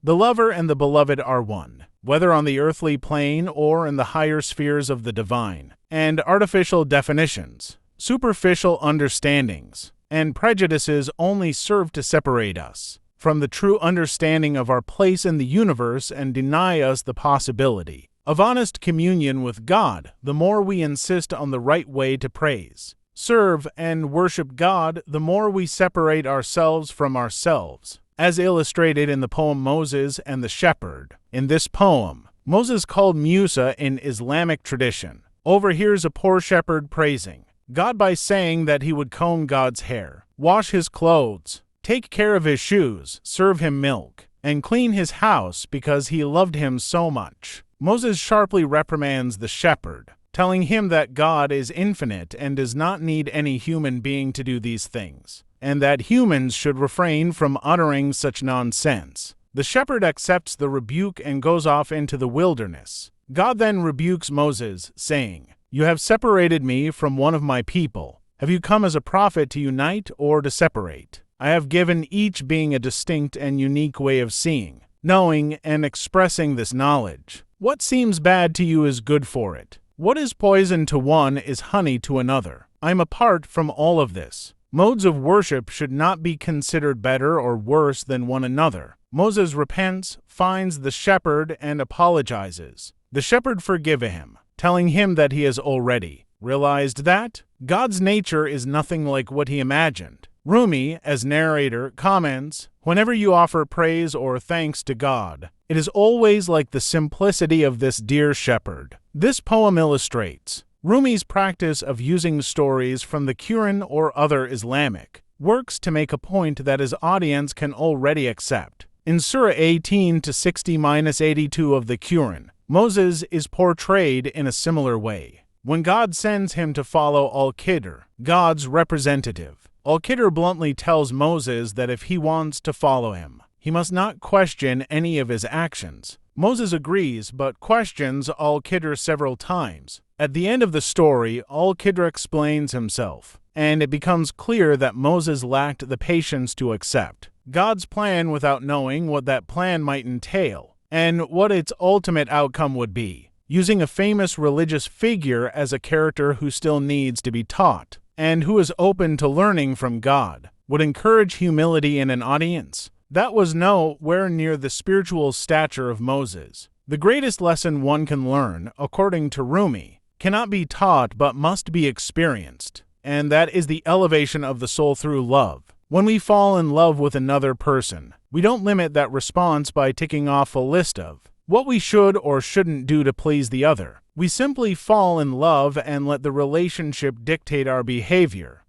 The lover and the beloved are one, whether on the earthly plane or in the higher spheres of the divine. And artificial definitions, superficial understandings, and prejudices only serve to separate us from the true understanding of our place in the universe and deny us the possibility of honest communion with God. The more we insist on the right way to praise, serve, and worship God, the more we separate ourselves from ourselves, as illustrated in the poem Moses and the Shepherd. In this poem, Moses, called Musa in Islamic tradition, overhears a poor shepherd praising God by saying that he would comb God's hair, wash his clothes, take care of his shoes, serve him milk, and clean his house because he loved him so much. Moses sharply reprimands the shepherd, telling him that God is infinite and does not need any human being to do these things, and that humans should refrain from uttering such nonsense. The shepherd accepts the rebuke and goes off into the wilderness. God then rebukes Moses, saying, "You have separated me from one of my people. Have you come as a prophet to unite or to separate? I have given each being a distinct and unique way of seeing, knowing, and expressing this knowledge. What seems bad to you is good for it. What is poison to one is honey to another. I am apart from all of this. Modes of worship should not be considered better or worse than one another." Moses repents, finds the shepherd, and apologizes. The shepherd forgives him, telling him that he has already realized that God's nature is nothing like what he imagined. Rumi, as narrator, comments, "Whenever you offer praise or thanks to God, it is always like the simplicity of this dear shepherd." This poem illustrates Rumi's practice of using stories from the Quran or other Islamic works to make a point that his audience can already accept. In Surah 18-60-82 of the Quran, Moses is portrayed in a similar way. When God sends him to follow Al-Khidr, God's representative, Al-Khidr bluntly tells Moses that if he wants to follow him, he must not question any of his actions. Moses agrees, but questions Al-Khidr several times. At the end of the story, Al-Khidr explains himself, and it becomes clear that Moses lacked the patience to accept God's plan without knowing what that plan might entail and what its ultimate outcome would be. Using a famous religious figure as a character who still needs to be taught and who is open to learning from God would encourage humility in an audience. That was nowhere near the spiritual stature of Moses. The greatest lesson one can learn, according to Rumi, cannot be taught but must be experienced, and that is the elevation of the soul through love. When we fall in love with another person, we don't limit that response by ticking off a list of what we should or shouldn't do to please the other. We simply fall in love and let the relationship dictate our behavior.